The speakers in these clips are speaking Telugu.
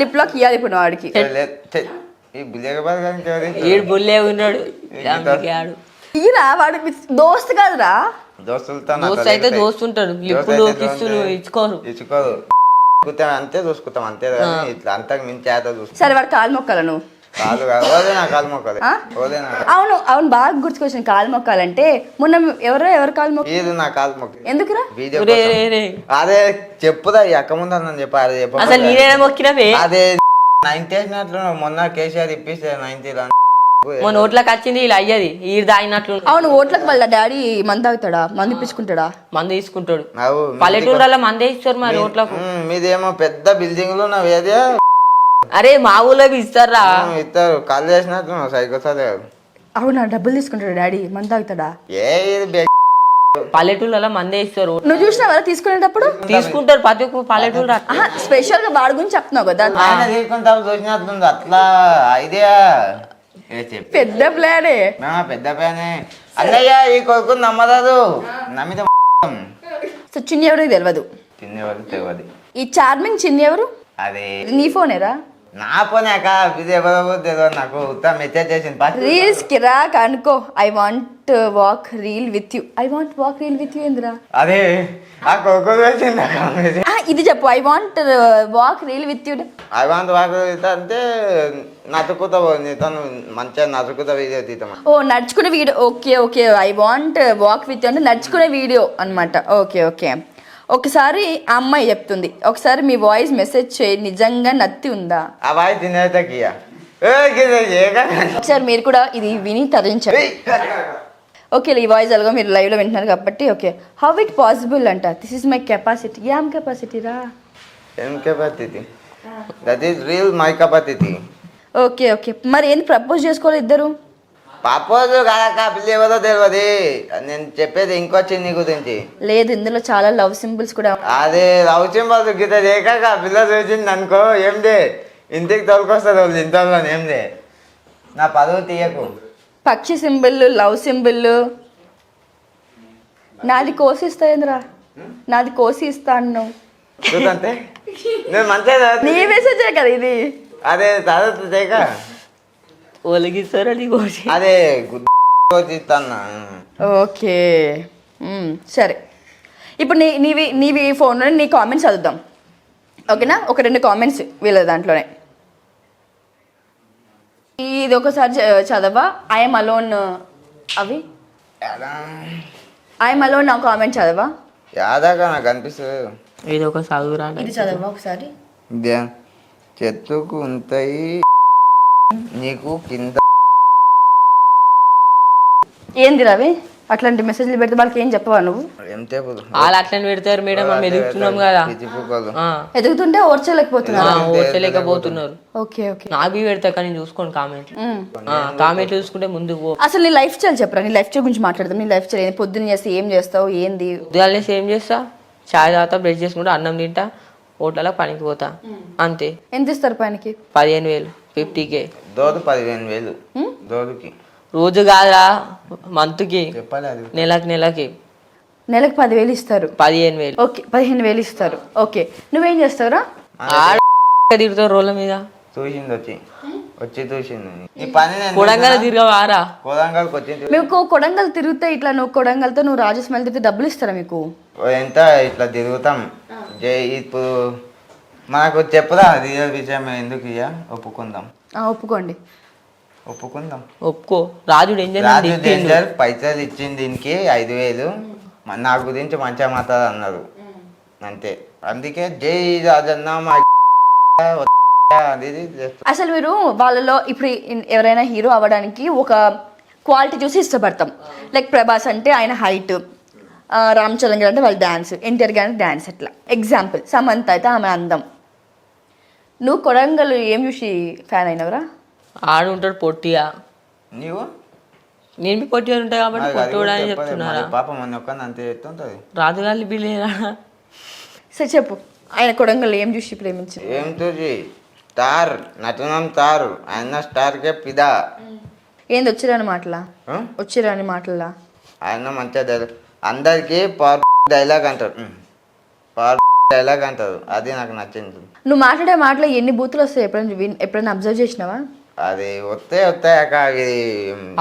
లిప్ లాక్ ఇవ్వాలి ఇప్పుడు వాడికి. బుల్లే ఉన్నాడు ఈరా వాడు దోస్త్ కాదురా. దోస్త్ అయితే దోస్త్ ఉంటాడు. లిప్పులు కిస్సులు ఇచ్చుకోరు. అంతే చూసుకుంటాం అంతే ఇట్లా అంతకు మించి చూసుకుంటాం. సరే వాడు కాలు మొక్కాల నువ్వు. అవును అవును బాగా గుర్తుకొచ్చిన కాలు మొక్కాలంటే మొన్న ఎవరు కాలు మొక్క నా కాలు మొక్క ఎందుకురా? అదే చెప్పుదా అక్క ముందు అని చెప్పాలి. అసలు నేనే మొక్కినవే. అదే 9th వేసినట్లు మొన్న కేసీఆర్ ఇప్పిస్తే 9th మన ఓట్లకు వచ్చింది ఇలా అయ్యేది ఈ తాగినట్లు. అవును ఓట్లకు వాళ్ళ డాడీ మందు తాగుతాడా? మందు ఇప్పించుకుంటాడా? మందు తీసుకుంటాడు. పల్లెటూళ్ళలో మందే ఇస్తారు మరి ఓట్లకు. మీదేమో పెద్ద బిల్డింగ్ లో వేదే. అరే మా ఊళ్ళో ఇస్తారా? ఇస్తారు కాల్ చేసినట్లు సైకో సరే. అవునా డబ్బులు తీసుకుంటాడు డాడీ మందు తాగుతాడా? పల్లెటూళ్ళలో మందే ఇస్తారు. నువ్వు చూసినా కదా తీసుకునేటప్పుడు తీసుకుంటారు ప్రతి ఒక్క పల్లెటూరు. స్పెషల్ గా వాడి గురించి చెప్తున్నావు కదా చూసినట్లుంది అట్లా ఐడియా. పెద్ద ప్లానే పెద్ద ప్లానే. అన్నయ్య ఈ కొడుకు నమ్మరాదు నమ్మితే. సో చిన్ని ఎవరికి తెలియదు. తెలియదు. ఈ చార్మింగ్ చిన్ని ఎవరు? అదే నీ ఫోనేరా? నా ఫోనే అక్క. ఇది ఎవరో తెలియదు నాకు. మెసేజ్ చేసింది రీల్స్ కి రా కనుకో. I want walk reel with you. I want walk reel with you ఏందిరా? అదే ఆ కొడుకు వచ్చింది. ఇది చెప్పు. I want walk reel with you. I want walk అంటే నతుకుతా తను మంచిగా నతుకుతా వీడియో తీద్దాం. ఓ నడుచుకునే video. Okay okay. I want walk with you అంటే నడుచుకునే వీడియో అనమాట. Okay okay. ఒకసారి ఆ అమ్మాయి చెప్తుంది ఒకసారి మీ వాయిస్ మెసేజ్ చేయి నిజంగా నత్తి ఉందా? ఆ వాయిస్ తినేతకియా ఒకసారి మీరు కూడా ఇది విని తరించారు. ఓకే ఈ వాయిస్ అలాగో మీరు లైవ్ లో వింటున్నారు కాబట్టి ఓకే. హౌ ఇట్ పాసిబుల్ అంట. This is my capacity. ఏం కెపాసిటీ రా? ఏం capacity? That is real my capacity. Okay okay. మరి ఏంది ప్రపోజ్ చేసుకోవాలి ఇద్దరు? ప్రపోజ్ కాదక్క పిల్ల ఎవరో తెలియదు. నేను చెప్పేది ఇంకో చిన్ని గురించి. లేదు ఇందులో చాలా లవ్ సింబల్స్ కూడా. అదే లవ్ సింబల్స్ గిట్ట చేయక పిల్ల చూసింది అనుకో ఏందే ఇంటికి తోలుకొస్తుంది వాళ్ళు ఇంట్లో ఏందే. నా పదవి తీయకు. పక్షి సింబల్ లవ్ సింబల్. నాది కోసి ఇస్తాయిందిరా. నాది కోసి ఇస్తా అన్నావు చూడంతే నేను మంచిగా నీ మెసేజే కదా ఇది. అదే చదువు చేయక ఒలిగిస్తారని అదే ఇస్తాను. ఓకే సరే. ఇప్పుడు నీవి ఫోన్లో నీ కామెంట్స్ చదువుదాం ఓకేనా? ఒక 2 కామెంట్స్ వీళ్ళ దాంట్లోనే. ఇది ఒకసారి చదవా. ఐఎమ్ అలోన్ అవి ఐఎమ్ అలోన్ నా కామెంట్ చదవా. యాదాగా నాకు అనిపిస్తుంది. ఇది ఒక చదువురా. ఇది చదవా ఒకసారి. చెట్టుకు ఉంటాయి నీకు కింద. ఏంది రవి అట్లాంటి మెసేజ్లు పెడితే వాళ్ళకి ఏం చెప్పవా నువ్వు? వాళ్ళు అట్లని పెడతారు మేడం. మేము ఎదుగుతున్నాం కదా. ఎదుగుతుంటే ఓర్చలేకపోతున్నారు. Okay okay. నాకు పెడతా కానీ చూసుకోండి కామెంట్లు చూసుకుంటే ముందుకు. అసలు నీ లైఫ్ స్టైల్ చెప్పరా? నీ లైఫ్ స్టైల్ గురించి మాట్లాడదాం. నీ లైఫ్ స్టైల్ పొద్దున్న చేస్తే ఏం చేస్తావు ఏంది? పొద్దుగాలే ఏం చేస్తా? చాయ్ తాగుతా, బ్రష్ చేసుకుంటా, అన్నం తింటా, హోటల్లో పనికి పోతా అంతే. ఎంత ఇస్తారు పనికి? 15,000 50K. దోదు 15,000 దోదుకి. రోజు కాదా మంత్కి. నెలకి నెలకు 10,000 ఇస్తారు. 15,000. ఓకే 15,000 ఇస్తారు. ఓకే నువ్వేం చేస్తావురా? తిరుగుతావు రోడ్ల మీద. చూసింది కొడంగల్ తిరగవారా? మీకు కొడంగల్ తిరిగితే ఇట్లా నువ్వు కొడంగల్తో నువ్వు రాజస్మల్ తిరిగితే డబ్బులు ఇస్తారా మీకు? ఎంత ఇట్లా తిరుగుతాం. ఇప్పుడు మనకు చెప్పుదా రియల్ విషయం ఎందుకు ఇయ్య ఒప్పుకుందాం. ఒప్పుకోండి. ఒప్పుకో. రాజు డేంజర్ పైసలు ఇచ్చింది దీనికి 5,000 నా గురించి మంచిగా మాట్లాడు అన్నారు అంతే. అందుకే జై రాజన్న. అసలు మీరు వాళ్ళలో ఇప్పుడు ఎవరైనా హీరో అవ్వడానికి ఒక క్వాలిటీ చూసి ఇష్టపడతాం. లైక్ ప్రభాస్ అంటే ఆయన హైట్, రామ్ చరణ్ గారు అంటే వాళ్ళ డాన్స్, ఎన్టీఆర్ గారు డాన్స్ అట్లా. ఎగ్జాంపుల్ సమంత అయితే ఆమె అందం. నువ్వు కొడంగల్ ఏం చూసి ఫ్యాన్ అయినవరా? ఆడు ఉంటాడు పొట్టిగా. నీవు నేను పొట్టిగా ఉంటాయి కాబట్టి పొట్టోడా అని చెప్తున్నారా? పాపం అంతే చెప్తుంటది. రాజుగాలి బిల్లేరా? సరే చెప్పు. ఆయన కొడంగల్ ఏం చూసి ప్రేమించారు? ఏం చూసి? స్టార్ నటనం స్టార్. ఆయన స్టార్ కే పిదా. ఏంది వచ్చిరాని మాటలా? ఆయన మంచిగా అందరికి పవర్ డైలాగ్ అంటారు. పవర్ ఎలాగ అంటారు అది నాకు నచ్చింది. నువ్వు మాట్లాడే మాటలో ఎన్ని బూతులు వస్తాయి ఎప్పుడైనా అబ్జర్వ్ చేసినావా? అది వస్తాయి అక్క, అవి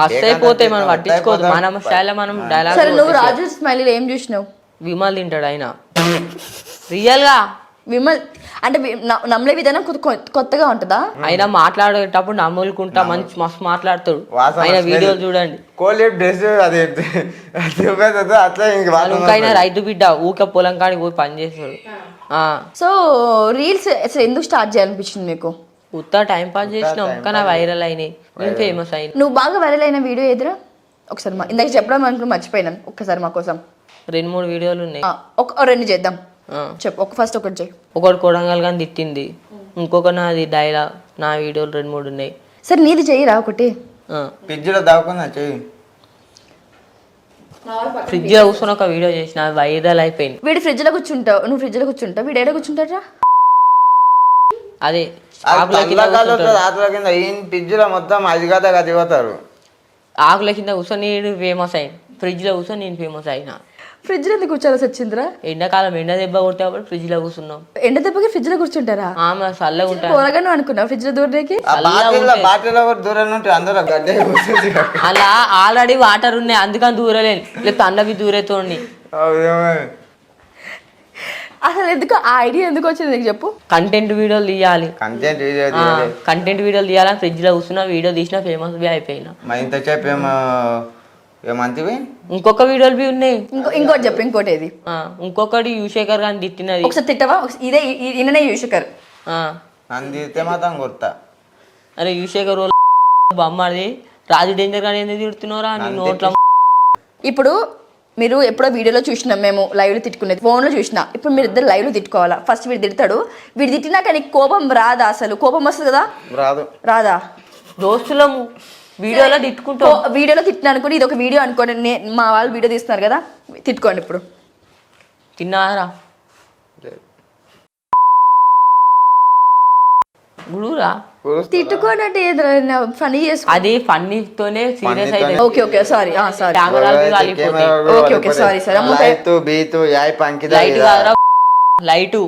వస్తాయి పోతాయి, మనం పట్టించుకోవద్దు. మనం స్టైల్లో మనం డైలాగ్. సరే నువ్వు రాజు స్మైలీలో ఏం చూసినావు? విమల్ తింటాడు ఆయన రియల్ గా. విమల్ అంటే నమ్మలే విధానం కొత్తగా ఉంటుందా? ఆయన మాట్లాడేటప్పుడు నమ్ములుకుంటా మంచి మస్తు మాట్లాడతాడు. ఆయన వీడియోలు చూడండి. కోహ్లీ డ్రెస్ అది అట్లా ఇంకైనా రైతు బిడ్డ ఊకే పొలం కాడికి పోయి పని చేస్తాడు. సో రీల్స్ అసలు ఎందుకు స్టార్ట్ చేయాలనిపించింది మీకు? ఉత్తా టైం పాస్ చేసినాం కానీ వైరల్ అయినాయి, నేను ఫేమస్ అయినా. నువ్వు బాగా వైరల్ అయిన వీడియో ఎదురా ఒకసారి ఇందాక చెప్పడం అనుకుని మర్చిపోయినాను, ఒక్కసారి మా కోసం. 2-3 వీడియోలు ఉన్నాయి, రెండు చేద్దాం. చెప్పు, ఫస్ట్ ఒకటి చెయ్యి. ఒకటి కొడంగల్ కానీ తిట్టింది, ఇంకొక నాది డైలాగ్, నా వీడియోలు 2-3 ఉన్నాయి. సరే నీది చెయ్యిరా ఒకటి. ఫ్రిడ్జ్లో దాక్కున్నా చెయ్యి. ఫ్రిడ్జ్ లో కూర్చొని ఒక వీడియో చేసిన, అది వైరల్ అయిపోయింది. వీడు ఫ్రిడ్జ్ లో కూర్చుంటావు, నువ్వు ఫ్రిడ్జ్ లో కూర్చుంటావు, వీడు ఏడ కూర్చుంటారా? అదే రాత్రుల కింద ఈ ఫ్రిడ్జ్ లో మొత్తం అది కదా దిగుతారు. ఆకుల కింద కూర్చొని ఫేమస్ అయింది, ఫ్రిడ్జ్ లో కూర్చొని నేను ఫేమస్ అయినా. ఫ్రిడ్జ్ లో ఎందుకు కూర్చోాల్సి వచ్చిందిరా? ఎండాకాలం ఎండ దెబ్బ కొట్టే ఫ్రిడ్జ్ లో కూర్చున్నాం. ఎండ దెబ్బకి ఫ్రిడ్జ్ లో కూర్చుంటారా? చల్లగా ఉంటాయి. త్వరగానే అనుకున్నావు ఫ్రిడ్జ్ లో దూరడానికి. అలా ఆల్రెడీ వాటర్ ఉన్నాయి అందుకని దూరలేను, లేకపోతే అన్నవి దూరేతోండి. అసలు ఎందుకు ఆ ఐడియా ఎందుకు వచ్చింది నీకు చెప్పు? కంటెంట్ వీడియోలు తీయాలి, కంటెంట్ వీడియోలు తీయాలని ఫ్రిడ్జ్ లో కూర్చున్నా, వీడియో తీసినా ఫేమస్ బి అయిపోయినా. ఇంకొక వీడియోలు బి ఉన్నాయి. ఇంకోటి చెప్పు, ఇంకోటి ఏది? ఇంకొకటి యువశేఖర్ గారిని తిట్టినది. ఒకసారి తిట్టవా? ఇదే ఈయననే యువశేఖర్. అరే యువశేఖర్ బొమ్మది రాజు డేంజర్ గాని ఎందుకు తిడుతున్నారా నీ నోట్ల. ఇప్పుడు మీరు ఎప్పుడో వీడియోలో చూసినాం మేము లైవ్లో తిట్టుకునేది, ఫోన్లో చూసినా. ఇప్పుడు మీరు ఇద్దరు లైవ్లో తిట్టుకోవాలా? ఫస్ట్ వీడు తిడతాడు, వీడు తిట్టినాక నీకు కోపం రాదా? అసలు కోపం వస్తుంది కదా? రాదా? దోస్తులము వీడియోలో తిట్టుకుంటా, వీడియోలో తిట్టిన అనుకోండి, ఇది ఒక వీడియో అనుకోండి, మా వాళ్ళు వీడియో తీస్తున్నారు కదా, తిట్టుకోండి. ఇప్పుడు తిన్నారా గుడురా తిట్టుకోనంటే ఫనీ చేసుకో. అది ఫన్నీతోనే సీరియస్ అయితే. Okay okay sorry sorry okay okay sorry sorry. Light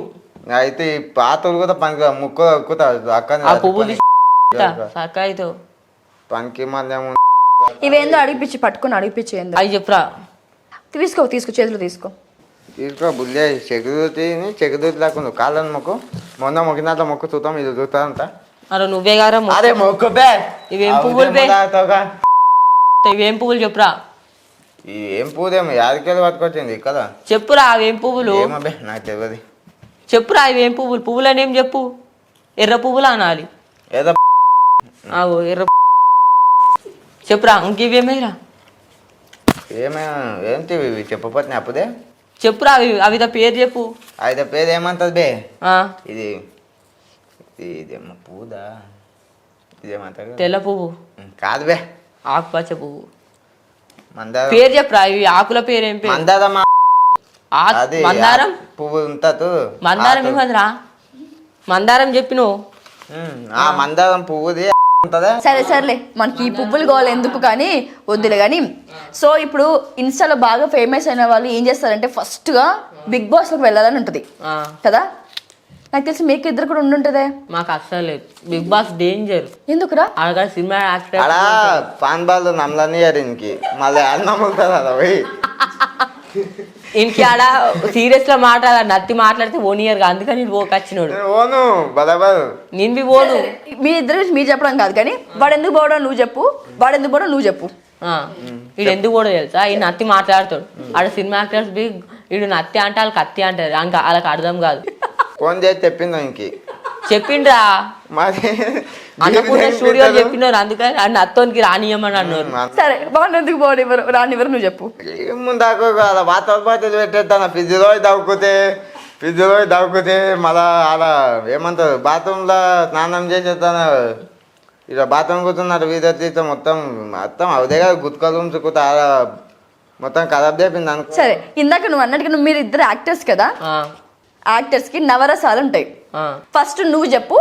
అయితే పాతలు కూడా పనికి ముక్కు పువ్వులు సకాయితో పనికి మళ్ళీ ఇవేందో అడిగిపించి పట్టుకుని అడిగిపించి ఏందో అవి చెప్పరా. తీసుకో చేతులు తీసుకో బుల్లే చెకుదూతి లేకుండా కాళ్ళని మొక్కు, మొన్న మొక్కినంత మొక్కు చూద్దాం, ఇది చూస్తారంట. అరే నువ్వే గారా అదే మొక్కు బే. ఇవేం పువ్వులు ఇవేం పువ్వులు చెప్పురా. ఏం పువ్వుదేమో యాదకెళ్ళి పట్టుకొచ్చింది కదా, చెప్పురా అవేం పువ్వులు. ఏమో నాకు తెలియదు, చెప్పురా ఇవేం పువ్వులు. పువ్వులనేం చెప్పు. ఎర్ర పువ్వులు అనాలి. ఏదో ఎర్ర చెప్పురా. ఇంకేమేరా ఏంటి చెప్పపోతే అప్పుడే చెప్పురా. అవి పేరు చెప్పు. అయితే పేరు ఏమంటది బే? ఇది ఇదేమో పువ్వుదా, ఇదేమంటారు? తెల్ల పువ్వు కాదు బే, ఆకుపచ్చ పువ్వు. మందారం పేరు చెప్పురా. ఇవి ఆకుల పేరు ఏం పేరు? మందారం పువ్వు ఉంటుంది. మందారం ఏమదిరా? మందారం చెప్పిను. మందారం పువ్వుది. సరే సర్లే, మనకి ఈ పువ్వులు కావాలి ఎందుకు కానీ వద్దులే కానీ. సో ఇప్పుడు ఇన్స్టాలో బాగా ఫేమస్ అయిన వాళ్ళు ఏం చేస్తారంటే ఫస్ట్ గా బిగ్ బాస్ లోకి వెళ్ళాలని ఉంటది కదా. నాకు తెలిసి మీకు ఇద్దరు కూడా ఉండుంటదే. మాకు అస్సలు లేదు. Bigg Boss danger. ఎందుకురా? అక్కడ సినిమా యాక్టర్ అలా పాన్ బాల్ నమ్మలని ఇంకి మళ్ళీ నమ్ముతుంది అలా పోయి ఇంటికి ఆడ సీరియస్ లో నత్తి మాట్లాడితే ఓనియర్ గా, అందుకని నేను పోకొచ్చినోడు. ఓను బరాబర్ నేను బి పోను. మీ ఇద్దరు మీరు చెప్పడం కాదు కానీ వాడు ఎందుకు పోవడం నువ్వు చెప్పు, వాడు ఎందుకు పోవడం నువ్వు చెప్పు. వీడు ఎందుకు పోవడం తెలుసా? ఈ నత్తి మాట్లాడతాడు. ఆడ సినిమా యాక్టర్స్ బి వీడు నత్తి అంటే వాళ్ళకి కత్తి అంటారు, ఇంకా వాళ్ళకి అర్థం కాదు. ఫోన్ చేసి చెప్పిందా ఇంకి? చెప్పిండ్రా అన్నపూర్ణ స్టూడియో చెప్పినారు, అందుకని నత్తోనికి రానియమని అన్నారు. సరే బాగుంది, ఎందుకు పోనివ్వరు రానివ్వరు నువ్వు చెప్పు. ఏముందాకు బాతలు పెట్టేస్తాను, ఫ్రిడ్జ్లో దవ్వుకుతే మళ్ళా అలా ఏమంటారు బాత్రూంలో స్నానం చేసేస్తాను. ఇలా బాత్రూమ్ కూర్చున్నారు వీధి మొత్తం అవుదే కదా గుత్కలు ఉంచుకుతా మొత్తం ఖరాబ్ చెప్పింది అనుకో. సరే ఇందాక నువ్వు అన్నట్టుగా మీరు ఇద్దరు యాక్టర్స్ కదా, యాక్టర్స్ కి నవరసాలు ఉంటాయి. ఫస్ట్ నువ్వు చెప్పు,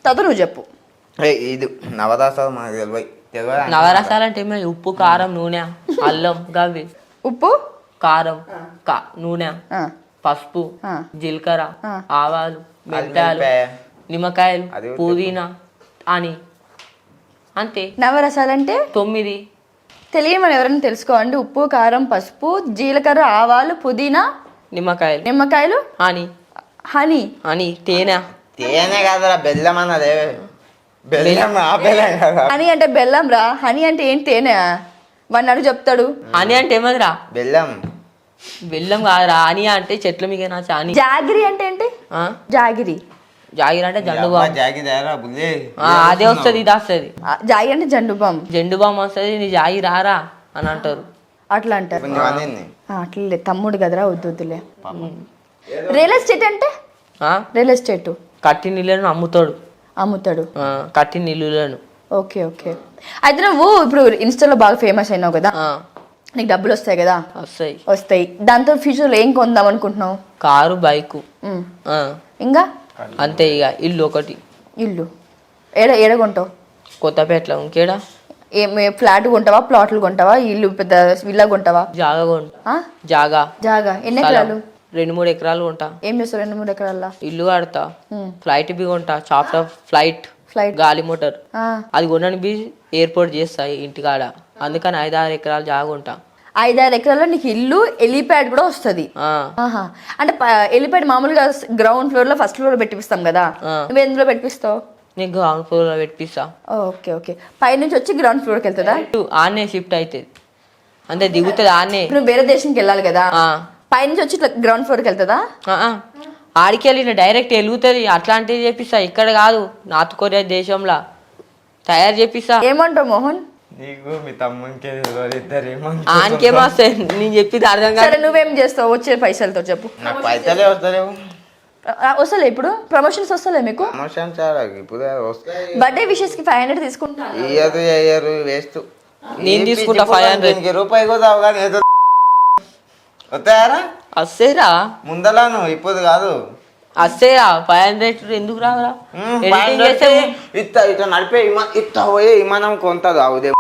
తర్వాత నువ్వు చెప్పు. ఇది నవరసాలు మనకు తెలియదు. నవరసాలు అంటే ఉప్పు కారం నూనె అల్లం గవి. ఉప్పు కారం నూనె పసుపు, ఆ. జీలకర్ర, ఆ. ఆవాలు, మెంతాలు, మిరపకాయ. నిమ్మకాయలు, అది ఒకటి. పుదీనా అని అంతే. నవరసాలంటే 9 తెలియమని ఎవరైనా తెలుసుకోండి. ఉప్పు, కారం, పసుపు, జీలకర్ర, ఆవాలు, పుదీనా, నిమ్మకాయలు, నిమ్మకాయలు, హనీ, హనీ. హనీ తేనె, తేనె కాదురా బెల్లం అన్నదే. బెల్లం ఆ బెల్లం కదా. హనీ అంటే బెల్లం రా. హనీ అంటే ఏంటి? తేనె. వాడిని అడుగు చెప్తాడు. హనీ అంటే ఏమదిరా? బెల్లం. బెల్లం కాదురా, హనీ అంటే చెట్ల మీద నాచే హనీ. జాగిరి అంటే ఏంటి? ఆ? జాగిరి. జాగిరి అంటే జండు అబ్బా, బామ్. జాగిదారా బుల్లే. అదే వస్తుంది, ఇది వస్తుంది. జాగిరి అంటే జండు బామ్. జండు బామ్ వస్తుంది, నీ జాగి రారా అని అంటారు. అట్లా అంటారు. కొంచెం అనింది. అట్లే తమ్ముడు కదరా, వద్దు వద్దులే. రియల్ ఎస్టేట్ అంటే? ఆ? రియల్ ఎస్టేట్ కట్టి నీళ్ళను అమ్ముతాడు. అమ్ముతాడు. కట్టి నీళ్ళను. Okay okay. అయితే నువ్వు ఇప్పుడు ఇన్స్టాలో బాగా ఫేమస్ అయినావు కదా, నీకు డబ్బులు వస్తాయి కదా? వస్తాయి. వస్తాయి. దాంతో ఫ్యూచర్లో ఏం కొందాం అనుకుంటున్నావు? Car, bike. ఉమ్. ఇంకా అంతే. ఇక ఇల్లు ఒకటి. ఇల్లు ఏడ కొంటావు? కొత్తపేటలో. ఇంకేడా? ఫ్లాట్ కొంటావా, ప్లాట్లు కొంటావా, ఇల్లు పెద్ద విల్లా కొంటావా? జాగా కొంటా. ఆ? జాగా. జాగా ఎన్ని ఎకరాలు? 2-3 ఎకరాలు కొంటా. ఏం చేస్తావు 2-3 ఎకరాల్లో? ఇల్లు కడతా, ఫ్లైట్ బి కొంటా, చాప్టర్ ఫ్లైట్, గాలి మోటార్. అది కొనడానికి బి ఎయిర్పోర్ట్ చేస్తాయి ఇంటికాడ. అందుకని 5-6 ఎకరాలు జాగా ఉంటా. 5-6 ఎకరాల్లో నీకు ఇల్లు, ఎలిప్యాడ్ కూడా వస్తుంది. అంటే ఎలిప్యాడ్ మామూలుగా గ్రౌండ్ ఫ్లోర్ లో, ఫస్ట్ ఫ్లోర్ లో పెట్టిస్తాం కదా, నువ్వు ఎందులో పెట్టిస్తావు? నీకు గ్రౌండ్ ఫ్లోర్ లో పెట్టిస్తా. Okay okay. పైనుంచి వచ్చి గ్రౌండ్ ఫ్లోర్కి వెళ్తుందా? ఆన్నే షిఫ్ట్ అవుతుంది, అంతే దిగుతుంది ఆన్నే. నువ్వు వేరే దేశంకి వెళ్ళాలి కదా, పైనుంచి వచ్చి ఇట్లా గ్రౌండ్ ఫ్లోర్కి వెళ్తుందా? ఆడికి వెళ్ళి డైరెక్ట్ వెలుగుతుంది. అట్లాంటివి చేపిస్తా. ఇక్కడ కాదు, నార్త్ కొరియా దేశంలో తయారు చేపిస్తా. ఏమంటావు మోహన్? నీకు మీ తమ్మునికి ఇద్దరు ఆనికేమో వస్తాయి, నేను చెప్పింది అర్థం కాదు. సరే నువ్వేం చేస్తావు వచ్చే పైసలతో చెప్పు. నాకు పైసలే వస్తలేవు. వస్తలే ఇప్పుడు ప్రమోషన్స్ వస్తలే మీకు? ప్రమోషన్ చాలా ఇప్పుడు వస్తాయి. బర్త్డే విషెస్ కి 500 తీసుకుంటా. ఇయ్యరు వేస్ట్. నేను తీసుకుంటా 500 రూపాయి కూడా కానీ ఏదో వస్తాయారా? వస్తేరా ముందలా నువ్వు ఇప్పుడు కాదు. వస్తేరా 500 ఎందుకు రావరా? ఇట్లా నడిపే ఇట్లా పోయే విమానం కొంతది అవుదే.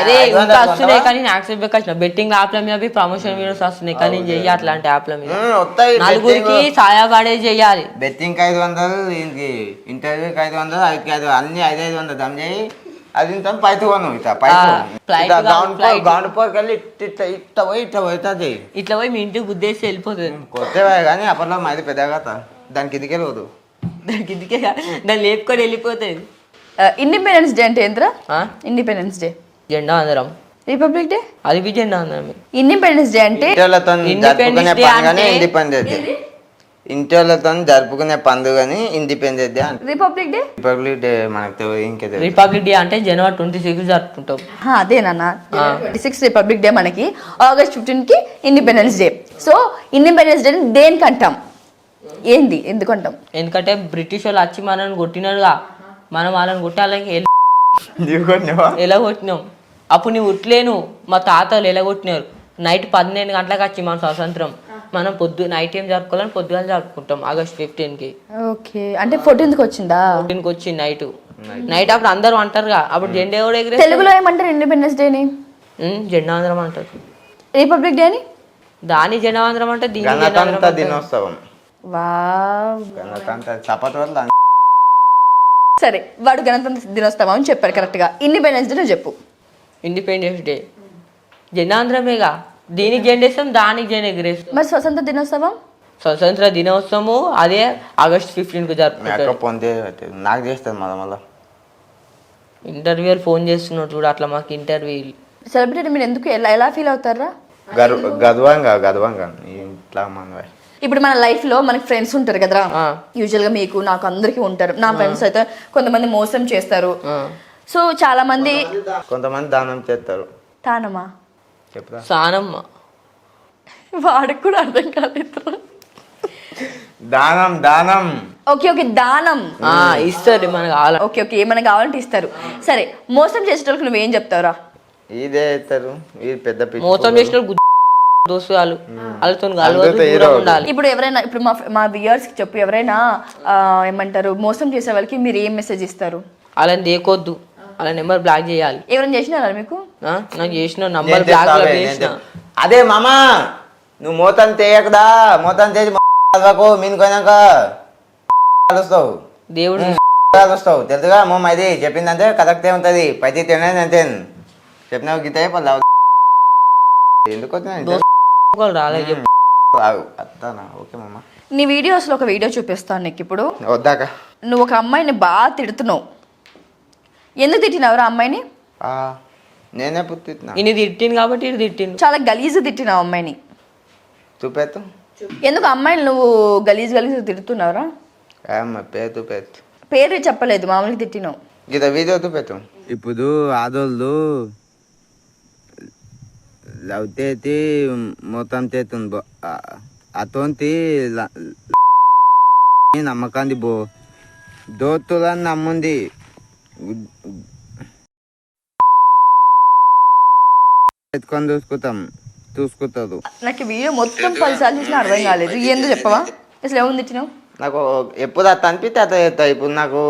అదే ఇంకా వస్తున్నాయి కానీ నాకు చెప్పి వచ్చిన బెట్టింగ్ యాప్ల మీద ప్రమోషన్ వీడియోస్ వస్తున్నాయి కానీ నేను చెయ్యి అట్లాంటి యాప్ల మీద. నలుగురికి సాయపడే చెయ్యాలి. బెట్టింగ్ 500, దీనికి ఇంటర్వ్యూకి 500, అవికి 500, అన్ని 500 దమ్ చేయి. అది ఇంత పైతు కొను ఇట్లా గ్రౌండ్ పోర్కి వెళ్ళి ఇట్లా పోయి ఇట్లా పోతుంది. ఇట్లా పోయి మీ ఇంటికి గుద్దేసి వెళ్ళిపోతుంది. కొత్తవే కానీ అప్పట్లో మాది పెద్దగా దానికి ఇదికే లేదు. దానికి ఇందుకే దాన్ని లేపుకొని వెళ్ళిపోతుంది. ఇండిపెండెన్స్ డే అంటే ఏంద్రా? ఇండిపెండెన్స్ డే జెండా అందరం. రిపబ్లిక్ డే అది బి జెండా అందరం. ఇండిపెండెన్స్ డే అంటే ఇంటర్లతో జరుపుకునే పండుగని ఇండిపెండెన్స్ డే అంటే. రిపబ్లిక్ డే రిపబ్లిక్ డే మనకు ఇంకే రిపబ్లిక్ డే అంటే జనవరి 26 జరుపుకుంటాం. అదేనన్న 26 రిపబ్లిక్ డే, మనకి ఆగస్ట్ 15 కి independence day. So independence day దేనికి అంటాం? ఏంది ఎందుకంటాం? ఎందుకంటే బ్రిటిష్ వాళ్ళు వచ్చి మనల్ని కొట్టినారుగా, మనం వాళ్ళని కొట్టాలని ఎలా కొట్టినాం. అప్పుడు నువ్వు ఉట్లేను, మా తాతలు ఎలా కొట్టినారు. నైట్ 12 గంటలకు వచ్చి మన స్వాతంత్రం. మనం నైట్ ఏం జరుపుకోవాలని పొద్దుగా జరుపుకుంటాం ఆగస్ట్ 15 కి. ఓకే, అంటే 14 కి వచ్చిందా? 14 కి వచ్చింది నైట్. అప్పుడు అందరూ అంటారుగా, అప్పుడు జెండా కూడా ఎగిరే. తెలుగులో ఏమంటారు ఇండిపెండెన్స్ డేని? జెండా ఆంధ్రం అంటారు. రిపబ్లిక్ డే అని దాని జెండా ఆంధ్రం అంటే గణతంత్ర దినోత్సవం. వావ్, గణతంత్ర చప్పట్ల. సరే, వాడు గణతంత్ర దినోత్సవం అని చెప్పారు కరెక్ట్ గా. ఇండిపెండెన్స్ డే నువ్వు చెప్పు. ఇండిపెండెన్స్ డే జెండా ఆంధ్రమేగా, దీనికి జెండా వేస్తాం, దానికి జెండా ఎగిరేస్తాం. మరి స్వతంత్ర దినోత్సవం? స్వతంత్ర దినోత్సవము అదే ఆగస్ట్ 15 కు జరుపుకుంటారు. నాకు చేస్తుంది మళ్ళీ ఇంటర్వ్యూలు ఫోన్ చేస్తున్నాడు చూడు, అట్లా మాకు ఇంటర్వ్యూ. సెలబ్రిటీ మీరు ఎందుకు ఎలా ఫీల్ అవుతారా? గర్వంగా ఇట్లా మన ఇప్పుడు మన లైఫ్ లో మనకి ఫ్రెండ్స్ ఉంటారు కదరా, యూజువల్ గా మీకు నాకు అందరికి ఉంటారు. నా ఫ్రెండ్స్ అయితే కొంతమంది మోసం చేస్తారు. సో చాలా మంది, కొంతమంది దానం చేస్తారు. తానమ్మా చెప్తా సానమ్మ, వాడికి కూడా అర్థం కాలేదు. దానం. ఓకే ఓకే, దానం ఇస్తారు మనకు. ఓకే ఓకే, ఏమైనా కావాలంటే ఇస్తారు. సరే, మోసం చేసేటోళ్ళకి నువ్వేం చెప్తావురా? ఇదే ఇస్తారు. ఇది పెద్ద మోసం చేసిన దోస్తులు వాళ్ళతో ఉండాలి. ఇప్పుడు ఎవరైనా, ఇప్పుడు మా వ్యూయర్స్ కి చెప్పు, ఎవరైనా ఏమంటారు మోసం చేసే వాళ్ళకి మీరు ఏం మెసేజ్ ఇస్తారు? వాళ్ళని దేకొద్దు, వాళ్ళ నెంబర్ బ్లాక్ చేయాలి. ఎవరైనా చేసినారా మీకు? నాకు చేసిన నంబర్ బ్లాక్ చేసిన. అదే మామా నువ్వు మూతం చేయకదా, మూతం చేసి చదవకు, మీనుకోయినాక కలుస్తావు, దేవుడు కలుస్తావు తెలుసుగా. మమ్మ ఇది చెప్పిందంటే కరెక్టే ఉంటుంది. పైకి తినేది అంతే చెప్పినావు గీత ఎందుకు ఒకళ్ళు రాలేదు చెప్పు. వస్తానా? ఓకే మమ్మ. నీ వీడియోస్లో ఒక వీడియో చూపిస్తాను నీకు ఇప్పుడు. వద్దాక నువ్వు ఒక అమ్మాయిని బాగా తిడుతున్నావు. ఎందుకు తిట్టినావురా అమ్మాయిని? నేనే పుట్టినా. ఇన్ని తిట్టింది కాబట్టి ఇది తిట్టిండు. చాలా గలీజు తిట్టినావు అమ్మాయిని. చూపెత్తు. ఎందుకు అమ్మాయిని నువ్వు గలీజు తిడుతున్నావురా? పేరు పేరు చెప్పలేదు, మామూలుగా తిట్టినావు. గీత వీడియో చూపెత్తు. ఇప్పుడు ఆదోళ్ళు లవ్ చేతి మొత్తం చేతుంది అతోంటి నమ్మకాంది బో దోతులని నమ్ముంది ఎత్తుకొని చూసుకుంటారు. నాకు వీడియో మొత్తం 10 సార్లు చూసినా అర్థం కాలేదు. ఎందుకు చెప్పవా? అసలు ఏముంది తిట్టినావు? నాకు ఎప్పుడు అట్లా అనిపిస్తే అట్లా చేస్తా. ఇప్పుడు నాకు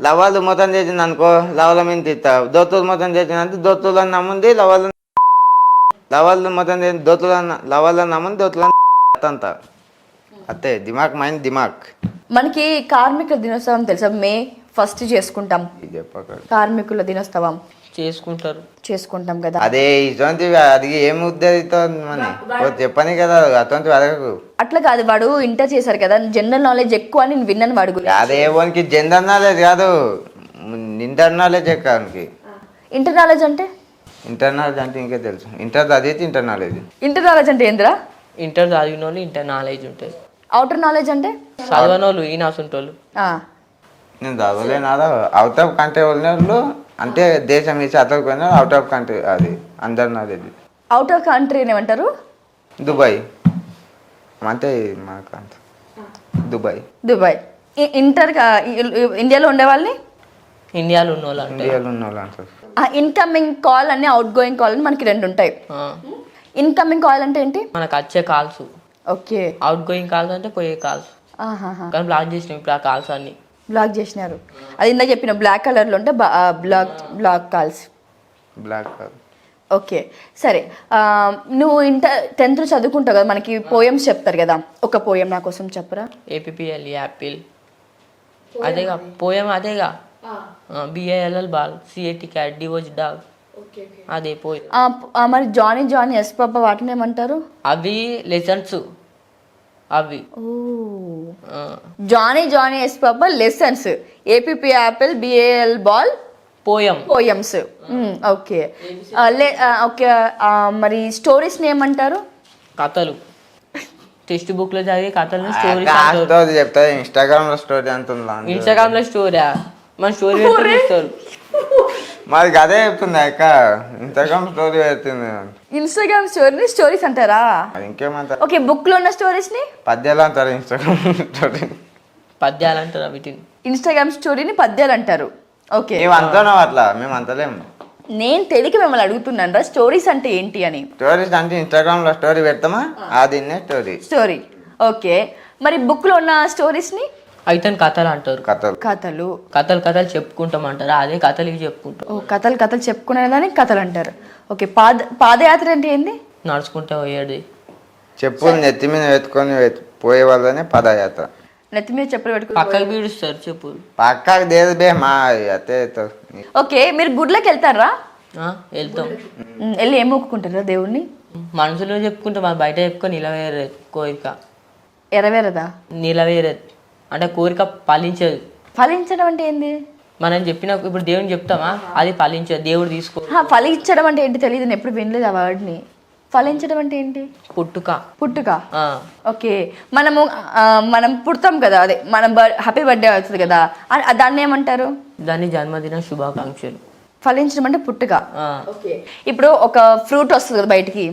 లవాళ్ళు మొత్తం చేసింది అనుకో, లవల మీద తిస్తా. దోతులు మొత్తం చేసిందంటే దోతులని నమ్ముంది, లవాళ్ళు మొత్తం చేసి లవాళ్ళని నమ్ముంది, దోతులని అంతా అంతే. దిమాక్ మైండ్ దిమాక్. మనకి కార్మికుల దినోత్సవం తెలుసా? May 1 చేసుకుంటాం. కార్మికుల దినోత్సవం చేసుకుంటాం కదా. అదే ఇటువంటి అది ఏం ఉద్దేశితో చెప్పని కదా అటువంటి అడగకు. అట్లా కాదు, వాడు ఇంటర్ చేశారు కదా, జనరల్ నాలెడ్జ్ ఎక్కువ అని నేను విన్నాను. వాడు అదే ఓనికి జనరల్ నాలెడ్జ్ కాదు, ఇంటర్ నాలెడ్జ్ ఎక్కడానికి. ఇంటర్ నాలెడ్జ్ అంటే? ఇంటర్ నాలెడ్జ్ అంటే ఇంకే తెలుసు. ఇంటర్ చదివితే ఇంటర్ నాలెడ్జ్. ఇంటర్ నాలెడ్జ్ అంటే ఏందిరా? ఇంటర్ చదివిన వాళ్ళు ఇంటర్ నాలెడ్జ్ ఉంటుంది. అవుటర్ నాలెడ్జ్ అంటే? చదవని వాళ్ళు ఈ నాసుంటోళ్ళు. నేను చదవలేనారా. అవుట్ ఆఫ్ కంట్రీ వాళ్ళు అంటే దేశం ఇచ్చి అతకపోయినా అవుట్ ఆఫ్ కంట్రీ, అది అందరు నాలెడ్జ్. అవుట్ ఆఫ్ కంట్రీ ఏమంటారు? దుబాయ్ అంటే మాకు దుబాయ్. ఇంటర్ ఇండియాలో ఉండే వాళ్ళని ఇండియాలో ఉన్న వాళ్ళు అంటారు. ఇన్కమింగ్ కాల్ అని అవుట్ గోయింగ్ కాల్ అని మనకి 2 ఉంటాయి. ఇన్కమింగ్ కాల్ అంటే ఏంటి? మనకు వచ్చే calls. Okay. Out going calls అంటే పోయే కాల్స్. కానీ బ్లాక్ చేసినాం ఇప్పుడు ఆ కాల్స్ అన్ని. బ్లాక్ చేసినారు. అది ఇందాక చెప్పిన బ్లాక్ కలర్లో ఉంటే బ్లాక్ కాల్స్. ఓకే సరే. నువ్వు 10th చదువుకుంటావు కదా, మనకి పోయమ్స్ చెప్తారు కదా, ఒక పోయం నా కోసం చెప్పరా? APPL యాపిల్ అదేగా పోయం, అదేగా. BALL ball, CAT cat, DOG dog, అదే పోయం. మరి జానీ ఎస్ పాప వాటిని ఏమంటారు? అవి లెసన్స్. అవి Johnny yes papa lessons, APP apple, BAL ball poems. Okay okay. మరి స్టోరీస్ ని ఏమంటారు? కథలు. టెక్స్ట్ బుక్ లో చదివే కథలు స్టోరీ చెప్తారు. ఇన్స్టాగ్రామ్ లో స్టోరీ అంటుందా? ఇన్స్టాగ్రామ్ లో స్టోరీయా? మన స్టోరీ పెడతారు. మరి అదే చెప్తుంది అక్క, ఇన్స్టాగ్రామ్ స్టోరీ పెడుతుంది. ఇన్స్టాగ్రామ్ స్టోరీస్ అంటారా? ఇంకేమంటారు? ఓకే. బుక్ లో ఉన్న స్టోరీస్ ని పద్యాలు అంటారు. ఇన్స్టాగ్రామ్ స్టోరీ పద్యాలు అంటారు. వీటిని ఇన్స్టాగ్రామ్ స్టోరీని పద్యాలు అంటారు. ఓకే. మేము అంటున్నాం అట్లా, మేము అంతలేము. నేను తెలియక మిమ్మల్ని అడుగుతున్నాను రా, స్టోరీస్ అంటే ఏంటి అని. స్టోరీస్ అంటే ఇన్స్టాగ్రామ్ లో స్టోరీ పెడతామా, అది స్టోరీ. ఓకే. మరి బుక్ లో ఉన్న స్టోరీస్ ని అయితే కథలు అంటారు. కథలు చెప్పుకుంటాం అంటారు. అదే కథలు ఇవి చెప్పుకుంటాం. కథలు చెప్పుకునేదాన్ని కథలు అంటారు. ఓకే. పాదయాత్ర అంటే ఏంది? నడుచుకుంటా పోయేది. చెప్పులు నెత్తి మీద పెట్టుకొని పోయే వాళ్ళనే పాదయాత్ర. నెత్తి మీద చెప్పులు పెట్టుకుని పక్కకు పీడుస్తారు చెప్పులు. పక్కకు దేదు బే మా అతే. ఓకే. మీరు గుడ్లకి వెళ్తారా? వెళ్తాం. వెళ్ళి ఏం మొక్కుకుంటారా దేవుణ్ణి? మనసులో చెప్పుకుంటాం, బయట చెప్పుకొని నిలవేరేది కోరిక. ఎరవేరదా? నిలవేరేది అంటే కోరిక ఫలించదు. ఫలించడం అంటే ఏంది? మనం చెప్పిన ఇప్పుడు దేవుని చెప్తామా, అది ఫలించదు. దేవుడు తీసుకో. ఫలించడం అంటే ఏంటి తెలియదు, నేను ఎప్పుడు వినలేదు ఆ వర్డ్ని. ఫలించడం అంటే ఏంటి? పుట్టుక. ఓకే. మనం పుడతాం కదా, అదే మనం హ్యాపీ బర్త్డే అవుతుంది కదా, దాన్ని ఏమంటారు? దాన్ని జన్మదిన శుభాకాంక్షలు. ఫలించడం అంటే పుట్టుక. ఇప్పుడు ఒక ఫ్రూట్ వస్తుంది కదా బయటికి,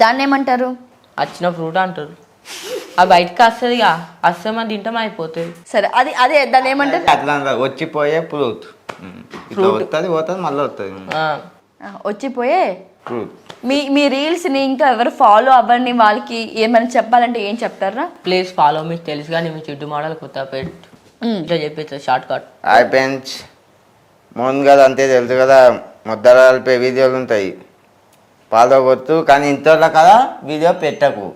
దాన్ని ఏమంటారు? వచ్చిన ఫ్రూట్ అంటారు. ఆ బయటకి వస్తుందిగా, వస్తే మనం తింటాం అయిపోతుంది. సరే, అదే దాన్ని ఏమంటారు? అట్లా వచ్చిపోయే ఫ్రూట్. వస్తుంది పోతుంది మళ్ళీ వస్తుంది. వచ్చిపోయే ఫ్రూట్. మీ రీల్స్ ని ఇంకా ఎవరు ఫాలో అవ్వండి, వాళ్ళకి ఏమైనా చెప్పాలంటే ఏం చెప్తారా? Please follow me. తెలుసు కానీ మీ చుట్టూ మోడల్ కొత్తపేట ఇట్లా చెప్పేది short cut. Hi friends, Mohan గారు అంతే తెలుసు కదా, ముద్దలు కలిపే వీడియోలు ఉంటాయి. ఫాలో కొట్టు, కానీ ఇంట్లో కదా వీడియో పెట్టకు.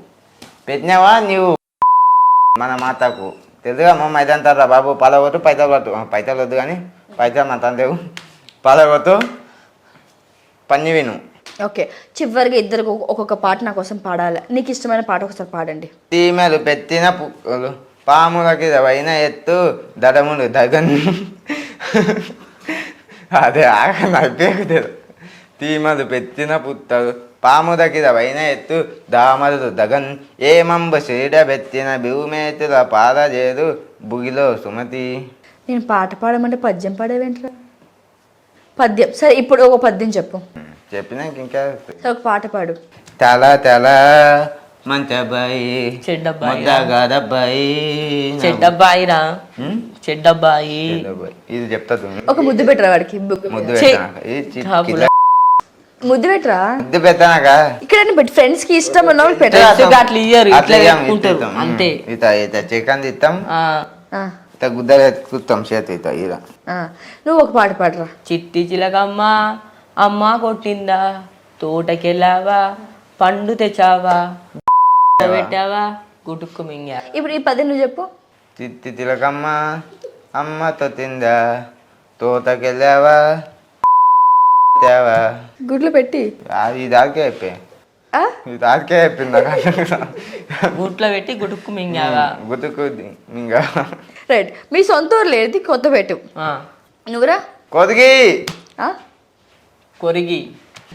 పెట్టినావా నీవు మన మాతకు తెలుసుగా అమ్మ అయితే అంటారా బాబు ఫాలో కొట్టు పైసలు కొట్టు. పైసలు వద్దు కానీ పైసలు మా తండ్రి ఫాలో కొట్టు పని విను. ఓకే, చివరిగా ఇద్దరు ఒక్కొక్క పాట నా కోసం పాడాలి. నీకు ఇష్టమైన పాట ఒకసారి పాడండి. తీమెలు పెట్టిన పుక్కలు పాములకి వైన ఎత్తు దడములు దగన్ అదే నడిపేది. తీమలు పెట్టిన పుత్తలు పాములకి వైన ఎత్తు దామలు దగన్ ఏమంబ శ్రీడ పెట్టిన భూమేతుల పాదజేదు బుగిలో సుమతి. నేను పాట పాడమంటే పద్యం పాడేవేంట్రా? పద్యం సరే, ఇప్పుడు ఒక పద్యం చెప్పు. చెప్పినాక ఇంకా సరే, ఒక పాట పాడు. తల తల మంచబాయి చెడ్డబ్బాయి గదబ్బాయి చెడ్డబ్బాయిరా చెడ్డబ్బాయి. ఇది చెప్తా ఒక ముద్దు పెట్టరా వాడికి. ముద్దు ఛీ. పెట్టాక ముద్దు పెట్టరా ముద్దు పెట్టాక ఇక్కడ పెట్టి ఫ్రెండ్స్ కి ఇష్టం ఉన్నవాళ్ళు పెట్టరా. ఫ్రెండ్స్ అట్లా ఇయ్యరు, ఇట్లా పెట్టుకుంటారు అంతే. చికెన్ తిత్తాం ఆ, ఇత గుద్దలు ఎత్తుకుతాం చేతి ఇత ఇలా. నువ్వు ఒక పాట పాడరా. చిట్టి చిలకమ్మ అమ్మ కొట్టిందా, తోటకెళ్ళావా పండు తెచ్చావా పెట్టావా గుటుక్కు మింగా. ఇప్పుడు ఈ పద్యం నువ్వు చెప్పు. చిట్టి తిలకమ్మ అమ్మతో తిందా తోటకెళ్ళావా తేవా. గుడ్లు పెట్టి ఈ దానికే అయిపోయి ఆ? ఈ దానికే అయిపోయింది గుట్లో పెట్టి గుటుక్కు మింగావా. గుతుకు ఇంకా రైట్. మీ సొంత ఊరు లేదు, కొత్త పెట్టు. ఆ, నువ్వురా. కొదిగి ఆ? కొరిగి.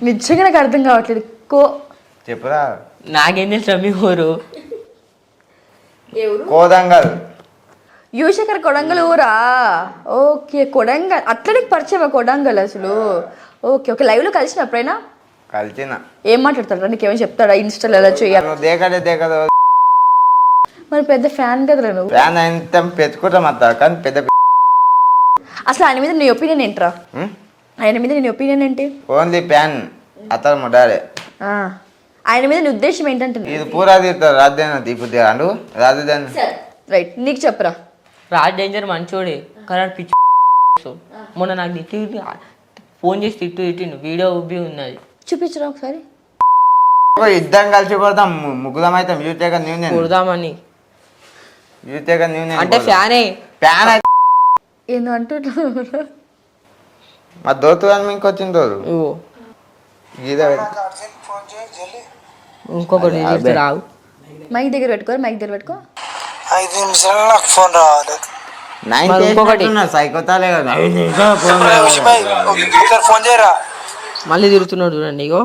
నిజంగా నాకు అర్థం కావట్లేదు. చెప్పురా. నాకేం తెలుసు మీ ఊరు? కోదంగల్. యువశేఖర్ కొడంగల్ ఊరా? ఓకే, కొడంగల్. అట్లా నీకు పరిచయమా కొడంగల్ అసలు? Okay okay. లైవ్ లో కలిసిన ఎప్పుడైనా? కలిసిన. ఏం మాట్లాడతాడా? నీకేమో చెప్తాడా ఇన్స్టాలో ఎలా చేయాలి? నువ్వు దేకదే మరి పెద్ద ఫ్యాన్ కదరా నువ్వు. ఫ్యాన్ ఎంత పెట్టుకుంటాం అంత కానీ పెద్ద అసలు ఆయన మీద నీ ఒపీనియన్ ఏంట్రా? ఆయన మీద నీ ఒపీనియన్ ఏంటి? ఓన్లీ ఫ్యాన్ అతను ముడారే. ఆ, ఆయన మీద నీ ఉద్దేశం ఏంటంటే? ఇది పూరా తీరుతారు రాజధాని తీపుతే అండు రాజధాని. రైట్, నీకు చెప్పరా. రాజ్ డేంజర్ మంచోడే కానీ ఆడు పిచ్చి. మొన్న నాకు తిట్టి ఫోన్ చేసి తిట్టిండు, వీడియో ఉబ్బి ఉన్నది. చూపించరా ఒకసారి. ఇద్దరం కలిసి కొడతాం, ముగ్గురం అయితే యూతేగా న్యూ కొడదామని యూతేగా న్యూ అంటే ఫ్యానే. ఫ్యాన్ అయితే ఏందో అంటున్నా. మా దోస్తు కానీ మీకు వచ్చింది తోడు ఇగో గీత ఇంకొకటి రావు. మైక్ దగ్గర పెట్టుకో, మైక్ దగ్గర పెట్టుకో. 5 నిమిషాలు నాకు ఫోన్ రావాలి. ఇంకొకటి సైకోతాలే కదా ఫోన్ చేయరా. మళ్ళీ తిరుగుతున్నాడు చూడండి. ఇగో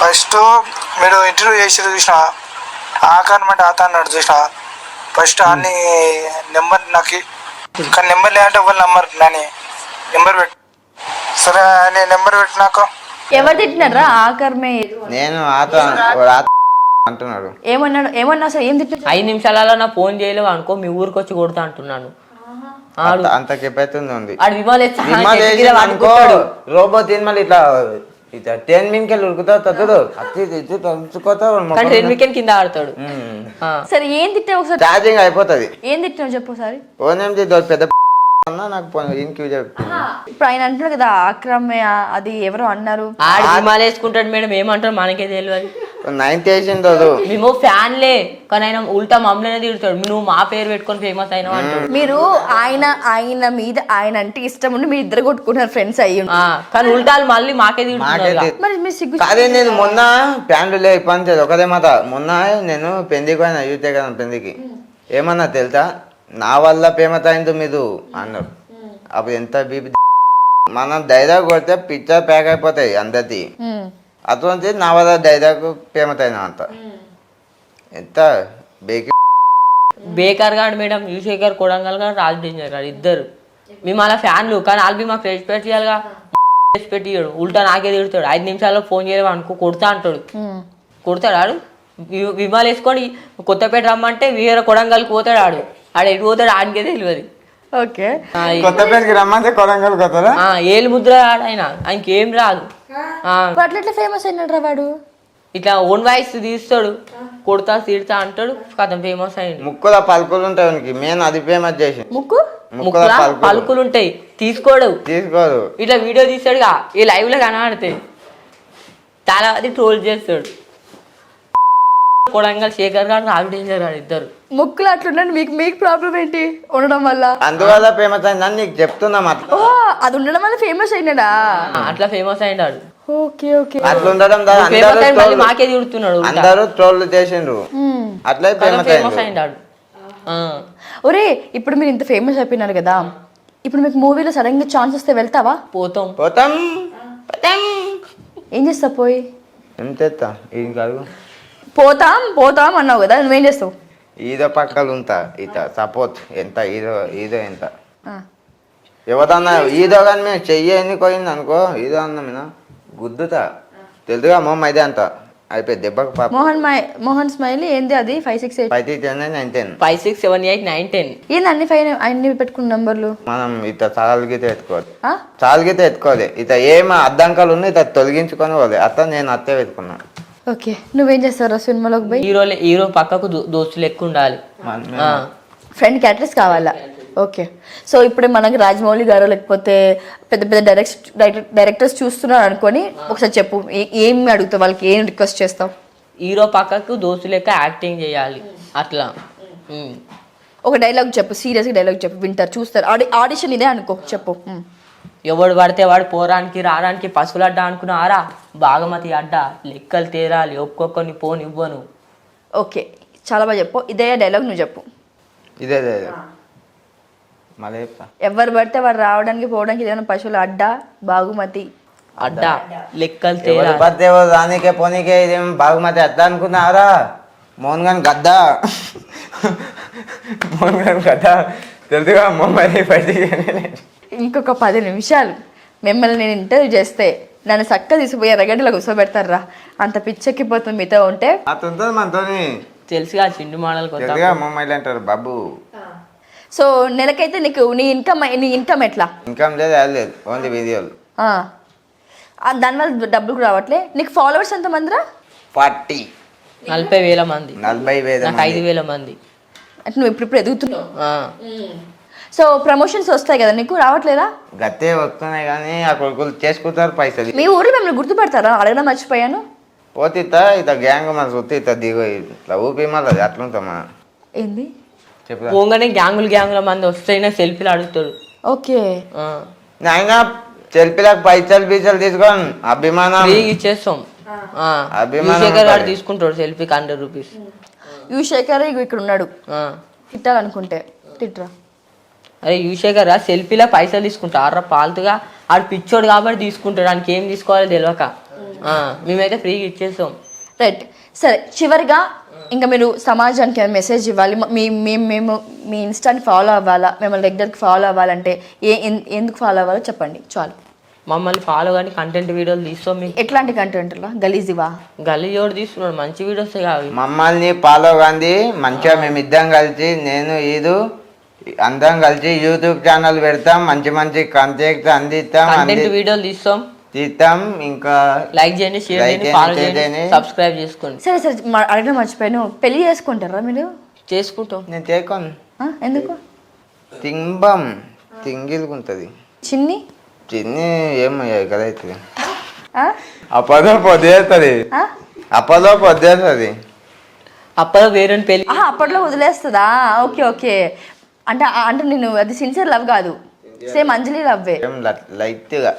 ఫస్ట్ మీరు ఇంటర్వ్యూ చేసి చూసిన ఆకారమంటే ఆత అన్నాడు చూసిన. ఫస్ట్ అన్ని నెంబర్ నాకు కానీ నెంబర్ లేదంటే ఒక నెంబర్ పెట్టు. సరే నేను నెంబర్ పెట్టినాక ఎవరు తిట్టినారా? ఆకర్మే. నేను అంటున్నాడు. ఏమన్నాడు? ఏమన్నా అసలు ఏం తిట్టినా? 5 నిమిషాలలో నా ఫోన్ చేయలేవు అనుకో, మీ ఊరికి వచ్చి కొడతా అంటున్నాను. అంత కెపాసిటీ ఉంది. ఆడు విమాలు అనుకోడు రోబో తిని మళ్ళీ ఇట్లా ఇట్లా 10 మినిట్కి ఉరుకుతావు తట్టుడు కానీ 10 మినిట్ కింద ఆడతాడు. సరే, ఏం తిట్టావు ఒకసారి? ఛార్జింగ్ అయిపోతుంది. ఏం తిట్టావు చెప్పు ఒకసారి. ఓనేమి పెద్ద నాకు ఇంక్యూ చెప్తుంది. ఇప్పుడు ఆయన అంటున్నాడు కదా ఆక్రమే, అది ఎవరో అన్నారు. ఆడు విమాలు వేసుకుంటాడు మేడం, ఏమంటారు మనకే తెలియదు. 9th వేసిండు. మేము ఫ్యాన్లే కానీ ఆయన ఉల్టా మమ్మల్ని తిడతాడు, నువ్వు మా పేరు పెట్టుకొని ఫేమస్ అయినావు అంటాడు. మీరు ఆయన మీద ఆయన అంటే ఇష్టం ఉండి మీరు ఇద్దరు కొట్టుకున్నారు ఫ్రెండ్స్ అయ్యి. కానీ ఉల్టాలు మళ్ళీ మాకే తిడుతున్నారు. మరి మీరు సిగ్గు. అదే నేను మొన్న ప్యాంట్లు లే పని ఒకదే మాట. మొన్న నేను పెళ్లికి పోయినా యూతే కదా పెళ్లికి. ఏమన్నా తెలుసా, నా వల్ల ఫేమస్ అయింది మీరు అన్నారు. అప్పుడు ఎంత బీపీ. మనం డైలాగ్ కొడితే పిక్చర్ ప్యాక్ అయిపోతాయి అందరిది. అటువంటి నా వల్ల డైలాగ్ ఫేమస్ అయినా అంత ఎంత బేకార్ గాడు మేడం. యువశేఖర్ కొడంగల్ గారు, రాజ్ డేంజర్ గారు ఇద్దరు మేము అలా ఫ్యాన్లు. కానీ వాళ్ళు మాకు రెస్పెక్ట్ చేయాలిగా. రెస్పెక్ట్ ఇయ్యాడు, ఉల్టా నాకే తిడతాడు. 5 నిమిషాల్లో ఫోన్ చేయలేము అనుకో కొడతా అంటాడు. కొడతాడు ఆడు. విమాలు వేసుకొని కొత్తపేట రమ్మంటే వీర కొడంగల్కి పోతాడు. ఆడు ఎటు పోతాడు ఆడికే తెలియదు. ఓకే, కొత్తపేటకి రమ్మంటే కొడంగల్ కొత్తదా ఏలు ముద్ర ఆడు. ఆయనకి ఏం రాదు. అట్లా ఫేమస్ అయినాడు రా వాడు. ఇట్లా ఓన్ వాయిస్ తీస్తాడు, కొడతా తీడతా అంటాడు, కథం ఫేమస్ అయ్యింది. ముక్కుల పలుకులు ఉంటాయి మెయిన్, అది ఫేమస్ చేసి. ముక్కుల పలుకులు ఉంటాయి, తీసుకోడు. తీసుకోదు. ఇట్లా వీడియో తీస్తాడుగా, ఈ లైవ్ లో కనబడతాయి. చాలా మంది ట్రోల్ చేస్తాడు. కొడంగల్ శేఖర్ గారు రావి డేంజర్ గారు ఇద్దరు ముక్కులు అట్లుండండి, మీకు ప్రాబ్లం ఏంటి ఉండడం వల్ల? అందువల్ల ఫేమస్ అయిందని నీకు చెప్తున్నాం. అట్లా ఓ అది ఉండడం వల్ల ఫేమస్ అయినాడా? అట్లా ఫేమస్ అయినాడు. Okay okay. అట్లా ఉండడం ద్వారా ఫేమస్ అయి మళ్ళీ మాకే తిడుతున్నాడు. అందరూ ట్రోల్ చేసిండ్రు, అట్లా ఫేమస్ ఫేమస్ అయినాడు. ఒరే ఇప్పుడు మీరు ఇంత ఫేమస్ అయిపోయినారు కదా, ఇప్పుడు మీకు మూవీలో సడన్ గా ఛాన్స్ వస్తే వెళ్తావా? పోతాం. పోతాం. ఏం చేస్తావు పోయి? ఏం తెస్తా ఏం కాదు. పోతాం అన్నావు కదా, నువ్వేం చేస్తావు? ఈదో పక్కలు ఉంటా ఇత సపోర్ట్ ఎంత ఈదో ఎంత ఆ. ఎవరన్నా ఈదో కానీ మేము చెయ్యి ఎన్ని పోయింది అనుకో, ఈదో అన్నా మీద గుద్దుతా తెలుదుగా మొమ్మ ఇదే అంత అయిపోయి దెబ్బకు పాప. మోహన్ స్మైలీ ఏంది అది? 5 6 8 5 6 9 10 5 6 7 8 9 10 ఏంది అన్ని 5 అన్ని పెట్టుకున్న నంబర్లు? మనం ఇత చాలు గీత ఎత్తుకోవాలి, ఆ? చాలు గీత ఎత్తుకోవాలి. ఇత ఏం అద్దంకాలు ఉన్నాయి ఇత తొలగించుకొని పోలే. అత్త నేను అత్తే పెట్టుకున్నా. ఓకే నువ్వేం చేస్తావు సినిమాలోకి పోయి? హీరో పక్కకు దోస్తులు ఎక్కువ ఉండాలి. ఫ్రెండ్ క్యారెక్టర్స్ కావాలా? ఓకే. సో ఇప్పుడు మనకి రాజమౌళి గారు లేకపోతే పెద్ద పెద్ద డైరెక్టర్స్ చూస్తున్నారు అనుకొని ఒకసారి చెప్పు, ఏం అడుగుతావు వాళ్ళకి, ఏం రిక్వెస్ట్ చేస్తావు? హీరో పక్కకు దోస్తు లెక్క యాక్టింగ్ చేయాలి అట్లా. ఒక డైలాగ్ చెప్పు, సీరియస్గా డైలాగ్ చెప్పు, వింటారు చూస్తారు. ఆడిషన్ ఇదే అనుకో, చెప్పు. ఎవడు పడితే వాడు పోరానికి రాడానికి పశువులు అడ్డా అనుకున్నారా, బాగమతి అడ్డా లెక్కలు తేరాలి, ఒక్కొక్కరిని పోనివ్వను. ఓకే చాలా బాగా చెప్పు. ఇదే డైలాగ్ నువ్వు చెప్పు. ఇదే మళ్ళీ చెప్తా. ఎవరు పడితే వాడు రావడానికి పోవడానికి ఏదైనా పశువుల అడ్డా బాగుమతి అడ్డా లెక్కలు ఎవరు తేరాలి. పడితే ఎవరు రానికే పోనీకే ఇదేం బాగుమతి అద్దా అనుకున్నారా? మోహన్ గాని గద్దా, మోహన్ గాని గద్దా తెలుదుగా మొమ్మని బయటికి. ఇంకొక 10 నిమిషాలు మిమ్మల్ని నేను ఇంటర్వ్యూ చేస్తే నన్ను చక్కగా తీసుకుపోయి ఎర్రగడ్డలో కూర్చోబెడతారా? అంత పిచ్చెక్కిపోతుంది మీతో ఉంటే. అతనితో మనతోని తెలుసుగా చిండు మాటలు కొత్త. తెలుదుగా మొమ్మాయిలు అంటారు బాబు. సో నెలకైతే నీకు నీ ఇన్కమ్ ఎట్లా? ఇన్కమ్ లేదు, అది లేదు, ఓన్లీ వీడియోలు. దానివల్ల డబ్బులు కూడా రావట్లే. నీకు ఫాలోవర్స్ ఎంతమందిరా? 40,000 మంది. 40,000 నాకు 5,000 మంది. అంటే నువ్వు ఇప్పుడు ఎదుగుతున్నావు. సో ప్రమోషన్స్ వస్తాయి కదా, నీకు రావట్లేదా? గతే వస్తున్నాయి కానీ ఆ కొడుకులు చేసుకుంటారు పైసలు. మీ ఊరు మిమ్మల్ని గుర్తుపడతారా? అడగడం మర్చిపోయాను. పోతే ఇత గ్యాంగ్ మన సుత్తి ఇత దిగు ఇట్లా ఊపి మళ్ళీ అట్లుంటామా? ఏంది చెప్పు. పోగానే గ్యాంగుల మంది వస్తేనే సెల్ఫీలు అడుగుతాడు. ఓకే. అయినా సెల్ఫీలకు పైసలు బీసలు తీసుకొని అభిమానం ఇచ్చేస్తాం. అభిమానం శేఖర్ గారు తీసుకుంటాడు సెల్ఫీకి 100 రూపీస్. యువశేఖర్ ఇక్కడ ఉన్నాడు, తిట్టాలనుకుంటే తిట్రా. అరే యువశేఖర్ సెల్ఫీలో పైసలు తీసుకుంటారా పాల్తుగా? ఆడు పిచ్చోడు కాబట్టి తీసుకుంటాడు, దానికి ఏం తీసుకోవాలో తెలియక. మేమైతే ఫ్రీగా ఇచ్చేస్తాం. రైట్. సరే చివరిగా ఇంకా మీరు సమాజానికి మెసేజ్ ఇవ్వాలి. మేము మీ ఇన్స్టాని ఫాలో అవ్వాలా, మిమ్మల్ని రెగ్యులర్కి ఫాలో అవ్వాలంటే ఎందుకు ఫాలో అవ్వాలో చెప్పండి చాలు. మమ్మల్ని ఫాలో కానీ కంటెంట్ వీడియోలు తీస్తాం. మీకు ఎట్లాంటి కంటెంట్లా? గలీజివా? గలీజోడు తీస్తున్నాడు, మంచి వీడియోస్ కావు. మమ్మల్ని ఫాలో కానీ మంచిగా మేము ఇద్దరం కలిసి నేను ఈదు అందరం కలిసి యూట్యూబ్ ఛానల్ పెడతాం, మంచి మంచి కంటెంట్ అందిస్తాం, కంటెంట్ వీడియోలు తీస్తాం. ఇంకా లైక్ చేయండి, షేర్ చేయండి, ఫాలో చేయండి, సబ్స్క్రైబ్ చేసుకోండి. సరే సరే అడగడం మర్చిపోయాను, పెళ్లి చేసుకుంటారా మీరు? చేసుకుంటాం. నేను చేయకోను. ఎందుకు? తింబం తింగిలుకుంటుంది. చిన్ని ఏమయ్యాయి కదా అవుతుంది, అప్పదో పొద్దేస్తుంది, అప్పదో పొద్దేస్తుంది. అప్పలో వేరే పెళ్లి అప్పట్లో వదిలేస్తుందా? Okay okay. అంటే నేను అది సిన్సియర్ లవ్ కాదు, సేమ్ అంజలి లవ్వే. లైట్గా